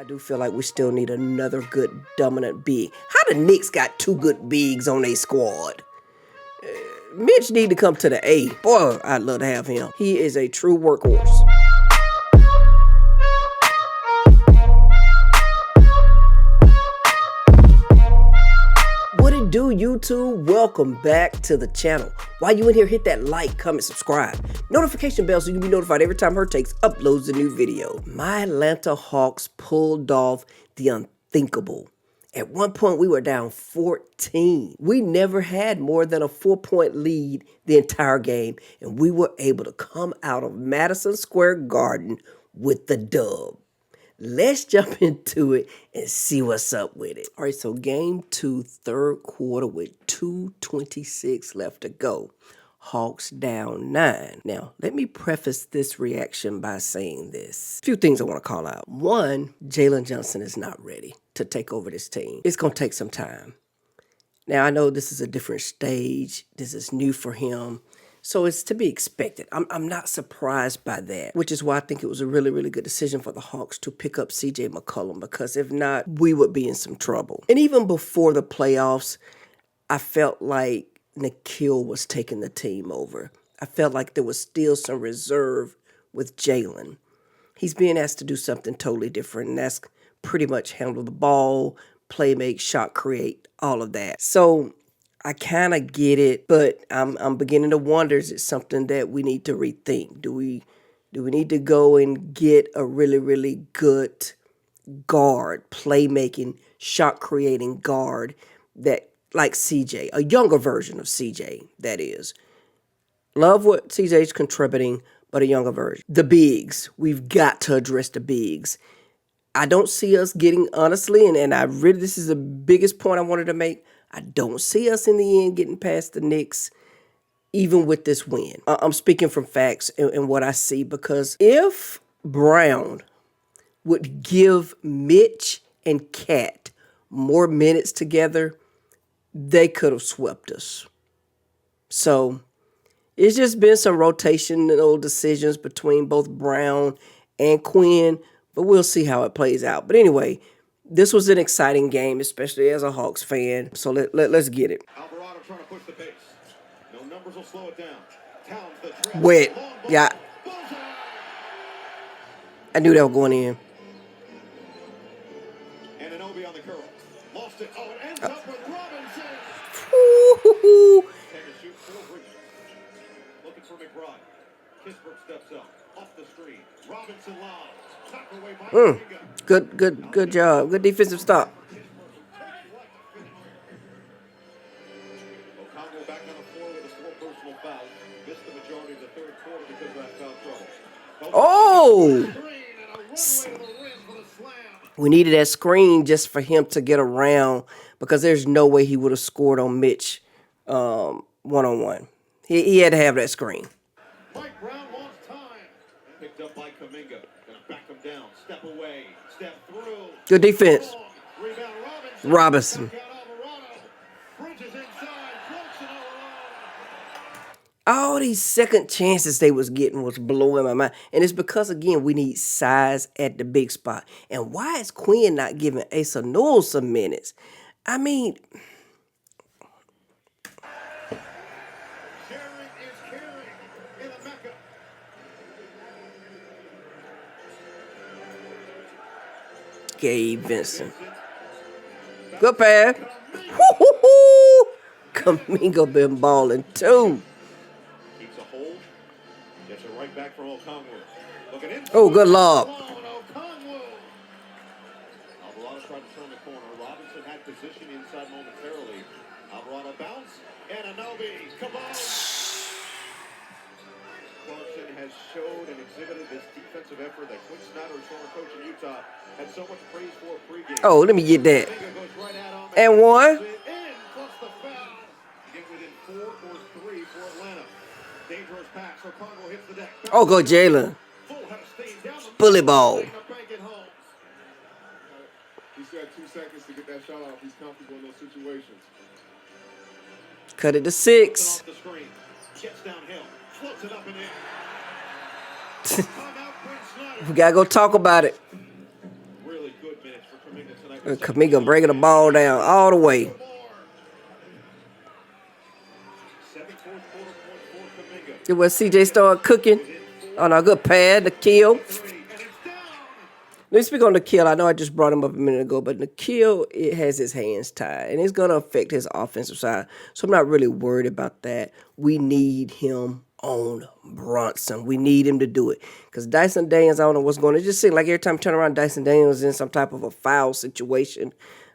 I do feel like we still need another good dominant big. How the Knicks got two good bigs on their squad? Mitch need to come to the A. Boy, I'd love to have him. He is a true workhorse. What it do, YouTube? Welcome back to the channel. While you in here, hit that like, comment, subscribe. Notification bell so you can be notified every time Her Takes uploads a new video. My Atlanta Hawks pulled off the unthinkable. At one point, we were down 14. We never had more than a 4-point lead the entire game, and we were able to come out of Madison Square Garden with the dub. Let's jump into it and see what's up with it. All right, so game 2, third quarter with 2:26 left to go. Hawks down 9. Now, let me preface this reaction by saying this. A few things I want to call out. One, Jalen Johnson is not ready to take over this team. It's going to take some time. Now, I know this is a different stage. This is new for him. So it's to be expected. I'm not surprised by that, which is why I think it was a really, really good decision for the Hawks to pick up C.J. McCollum, because if not, we would be in some trouble. And even before the playoffs, I felt like Nikhil was taking the team over. I felt like there was still some reserve with Jalen. He's being asked to do something totally different, and that's pretty much handle the ball, play make, shot create, all of that. So I kind of get it, but I'm beginning to wonder, is it something that we need to rethink? Do we need to go and get a really, really good guard, playmaking, shot creating guard that like CJ, a younger version of CJ, that is. Love what CJ's contributing, but a younger version. The bigs, we've got to address the bigs. I don't see us getting, honestly, and I really, this is the biggest point I wanted to make, I don't see us in the end getting past the Knicks, even with this win. I'm speaking from facts and what I see, because if Brown would give Mitch and Cat more minutes together, they could have swept us. So it's just been some rotational decisions between both Brown and Quinn, but we'll see how it plays out. But anyway, this was an exciting game, especially as a Hawks fan. So let's get it. Alvarado trying to push the pace. No numbers will slow it down. Towns the trail. Wet. Yeah. I knew that was going in. And an OB on the curl. Lost it. Oh, it ends up with Robinson. Take a shoot, 4 free. Looking for McBride. Kispert steps up. Off the screen. Robinson live. Knocked away by Kuminga. Good job. Good defensive stop. O'Connell back on the floor with a 4 personal foul. Missed the majority of the third quarter because of that foul trouble. Oh! We needed that screen just for him to get around, because there's no way he would have scored on Mitch one-on-one. He had to have that screen. Mike Brown wants time. Picked up by Kuminga. Gonna back him down. Step away. Step through. Good defense. Rebound Robinson. All these second chances they was getting was blowing my mind. And it's because, again, we need size at the big spot. And why is Quinn not giving Asa Noel some minutes? I mean, Sharing is caring in the Mecca. Gabe Vincent. Good pass. Woo-hoo-hoo. Kuminga been balling too. Keeps a hold. Gets it right back for O'Connell. Looking in. Oh, good lob. Alvarado tried to turn the corner. Robinson had position inside momentarily. Alvarado bounce. And Anobi. Kabam! Clarkson has showed and exhibited this defensive effort that Quinn Snyder, former coach in Utah, had so much praise for pregame. Oh, let me get that. Right and one. Plus the foul. Get within 4 or 3 for Atlanta. Dangerous pass. O'Connell hits the deck. Oh, go Jalen. Bully ball. He still had 2 seconds to get that shot off. He's comfortable in those situations. Cut it to 6. Off the screen. Gets downhill. Floats it up in the air. We gotta go talk about it. Really Good minutes for Kuminga tonight. Kuminga breaking the ball down all the way. 7 fourth quarter points for Kuminga. It was CJ started cooking. Oh, no, good pad, the kill. Let me speak on the kill. I know I just brought him up a minute ago, but the kill, it has his hands tied, and it's going to affect his offensive side. So I'm not really worried about that. We need him on Bronson. We need him to do it. Because Dyson Daniels, I don't know what's going on. It just seems like every time I turn around, Dyson Daniels is in some type of a foul situation.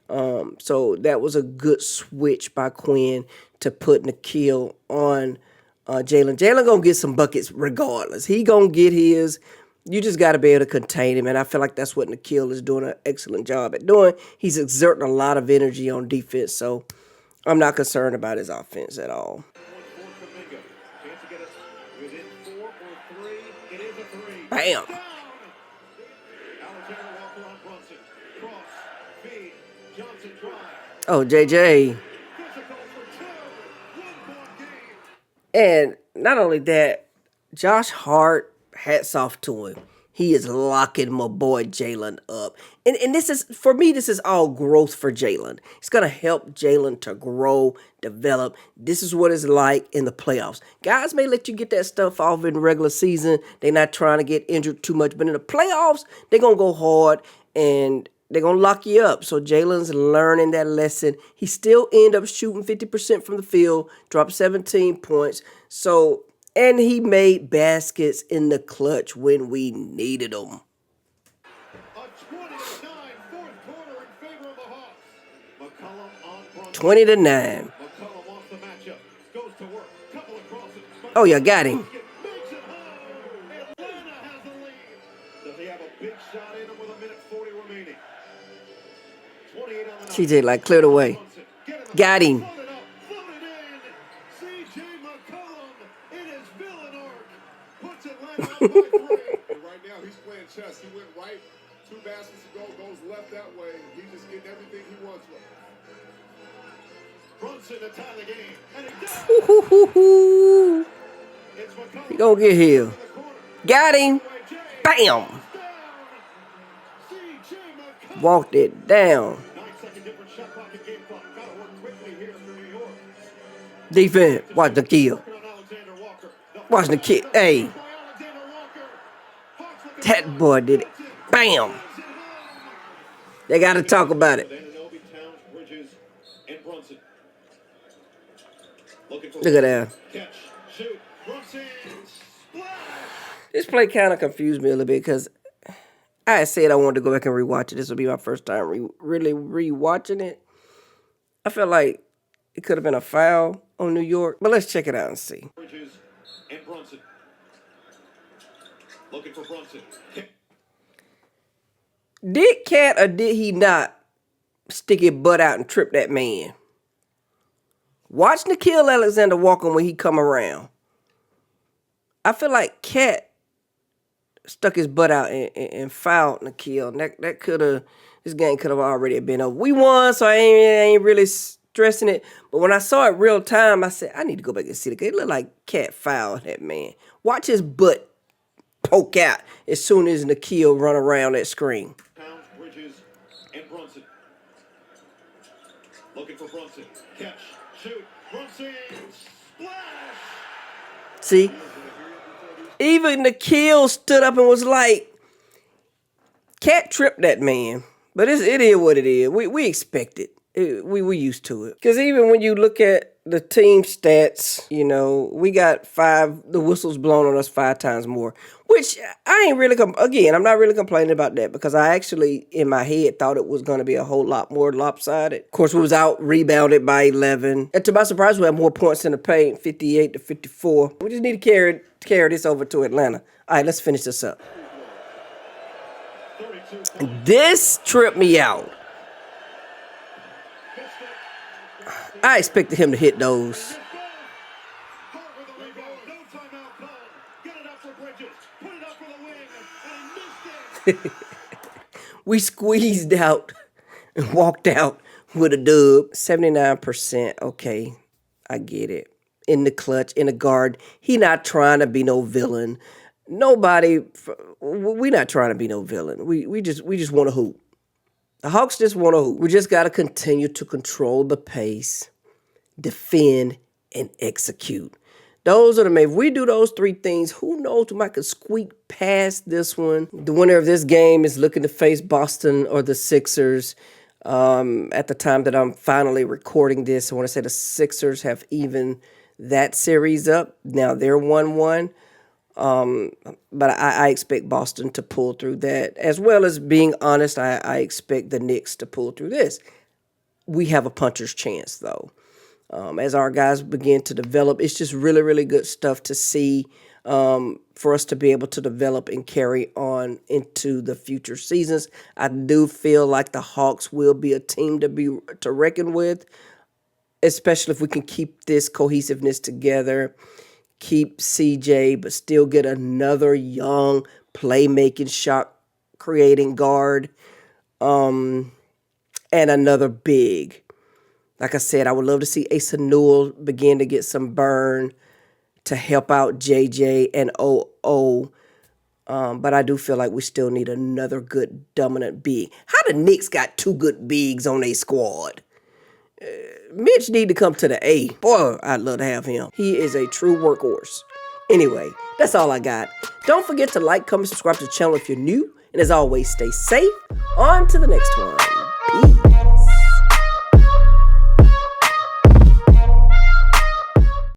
So that was a good switch by Quinn to put Nikhil on Jalen. Jalen going to get some buckets regardless. He going to get his. You just got to be able to contain him, and I feel like that's what Nikhil is doing an excellent job at doing. He's exerting a lot of energy on defense, so I'm not concerned about his offense at all. Bam! Oh, JJ. And not only that, Josh Hart, hats off to him. He is locking my boy Jalen up. And this is, for me, this is all growth for Jalen. It's going to help Jalen to grow, develop. This is what it's like in the playoffs. Guys may let you get that stuff off in the regular season. They're not trying to get injured too much. But in the playoffs, they're going to go hard and they're going to lock you up. So Jalen's learning that lesson. He still end up shooting 50% from the field, dropped 17 points. And he made baskets in the clutch when we needed them. A 20-9 fourth quarter in favor of the Hawks. McCollum on Bronny. 20-9. McCollum wants the matchup. Goes to work. Couple of crosses. Oh, you got him. Makes it home. Atlanta has the lead. Does he have a big shot in him with a minute 40 remaining? 28 on the night. CJ like cleared away. Got him. And right now he's playing chess. He went right, 2 baskets ago, goes left that way. He's just getting everything he wants with. Brunson to tie the game. And he does. It's McCollum. He gonna get here. Got him. Bam. Walked it down. 9-second different shot clock and game clock. Gotta work quickly here for New York. Defense. Watch the kill. Watch the kick. Hey. That boy did it. Bam. They got to talk about it. Look at that. This play kind of confused me a little bit because I had said I wanted to go back and rewatch it. This will be my first time really rewatching it. I felt like it could have been a foul on New York, but let's check it out and see. And Brunson. Looking for Brunson. Did Cat or did he not stick his butt out and trip that man? Watch Nikhil Alexander walking when he come around. I feel like Cat stuck his butt out and fouled Nikhil. That could have, this game could have already been over. We won, so I ain't really stressing it. But when I saw it real time, I said, I need to go back and see it. It looked like Cat fouled that man. Watch his butt poke out as soon as Nikhil run around that screen. Towns, Bridges, and Brunson. Looking for Brunson. Catch, shoot, Brunson, splash! See? Even Nikhil stood up and was like, Cat tripped that man. But it is what it is. We expect it. We used to it. Because even when you look at the team stats, you know, we got the whistles blown on us 5 times more. Which I ain't really, again, I'm not really complaining about that because I actually, in my head, thought it was going to be a whole lot more lopsided. Of course, we was out rebounded by 11. And to my surprise, we had more points in the paint, 58-54. We just need to carry this over to Atlanta. All right, let's finish this up. This tripped me out. I expected him to hit those. We squeezed out and walked out with a dub. 79%. Okay, I get it. In the clutch, in the guard. He not trying to be no villain. We not trying to be no villain. We just want to hoop. The Hawks just want to hoop. We just got to continue to control the pace, defend, and execute. Those are the main. If we do those three things, who knows? We might could squeak past this one. The winner of this game is looking to face Boston or the Sixers. At the time that I'm finally recording this, I want to say the Sixers have evened that series up. Now they're 1-1. But I expect Boston to pull through that. As well as being honest, I expect the Knicks to pull through this. We have a puncher's chance, though. As our guys begin to develop, it's just really, really good stuff to see for us to be able to develop and carry on into the future seasons. I do feel like the Hawks will be a team to reckon with, especially if we can keep this cohesiveness together, keep CJ, but still get another young playmaking, shot-creating guard, and another big. Like I said, I would love to see Asa Newell begin to get some burn to help out JJ and OO. But I do feel like we still need another good dominant big. How the Knicks got two good bigs on their squad? Mitch need to come to the A. Boy, I'd love to have him. He is a true workhorse. Anyway, that's all I got. Don't forget to like, comment, subscribe to the channel if you're new. And as always, stay safe. On to the next one.